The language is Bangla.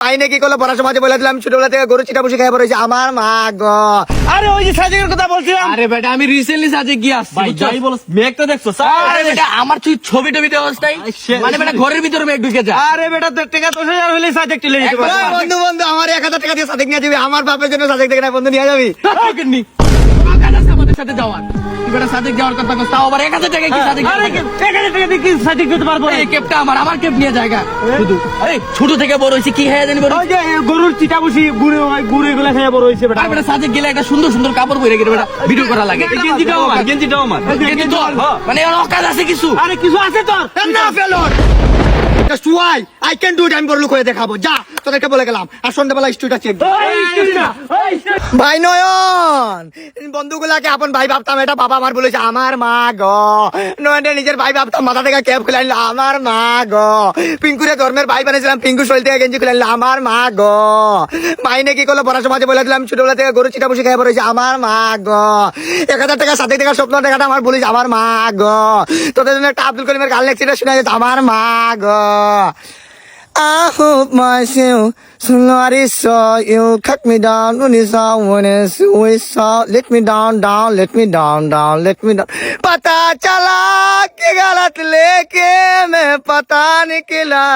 আইনে কি করলো পড়ার সমাজে বলে দিলাম ছোটবেলা থেকে গরু চিটা বসে খেয়ে পড়েছে আমার মা গো। আরে ওই যে সাজেকের কথা বলছিলাম। আরে বেটা আমি রিসেন্টলি সাজে গিয়ে আসছি ভাই যাই বলো মেঘ তো দেখছো আরে বেটা আমার তুই ছবি টবিতে অবস্থায় মানে বেটা ঘরের ভিতরে মেঘ ঢুকে যায়। আরে বেটা তোর টাকা 10,000 হলে সাজেক চলে যেতে পারে। ওই বন্ধু বন্ধু আমার 1,000 টাকা দিয়ে সাদেক নিয়ে যাবি, আমার বাপের জন্য সাদেক দেখে না বন্ধু নিয়ে যাবি। নি টাকা আছে আমাদের সাথে যাওয়ার তুই বেটা সাজে যাওয়ার কথা কস তাও আবার 1,000 টাকা কি সাজে আরে 1000 টাকা দিয়ে কি সাজেক দিতে পারবো? এই কেপটা আমার কেপ নিয়ে জায়গা শুধু এই ছোট থেকে বড় হইছে কি হয়ে জানি বড় ওই যে গরুর চিটা বসি গুড়ে গুলা খেয়ে বড় হইছে বেটা। আর বেটা সাজে গেলে একটা সুন্দর সুন্দর কাপড় পরে গেলে বেটা ভিডিও করা লাগে গেঞ্জিটাও আমার গেঞ্জি তোর? মানে এর অকাজ আছে কিছু আরে কিছু আছে তোর? না ফেলোর সুয়াই আই ক্যান ডু ইট, আমি বড় লোক হয়ে দেখাবো। যা তোদেরকে বলে গেলাম, আর সন্ধ্যাবেলা স্টুডিওটা চেক। ভাই নয়ন বন্ধুগুলাকে আপন ভাই ভাবতাম, এটা বাবা আমার বলেছে আমার মা গো। নয়নটা নিজের ভাই ভাবতাম, মাথা থেকে ক্যাপ খুলে আনলো আমার মা গো। পিঙ্কুরে ধর্মের ভাই বানিয়েছিলাম, পিঙ্কু শরীর থেকে গেঞ্জি খুলে আনলো আমার মা গো। মাইনে কি করলো পড়ার সমাজে বলে দিলাম ছোটবেলা থেকে গরু চিটা বসে খেয়ে পড়েছে আমার মা গো। 1,000 টাকা সাথে টাকা স্বপ্ন টাকাটা আমার বলিস আমার মা গো। তোদের জন্য একটা আব্দুল করিমের গান লেখছিটা শোনা যেত আমার মা গো। I hope myself somebody saw you cut me down when you saw we saw let me down let me down let me down पता चला कि गलत लेके मैं पता निकला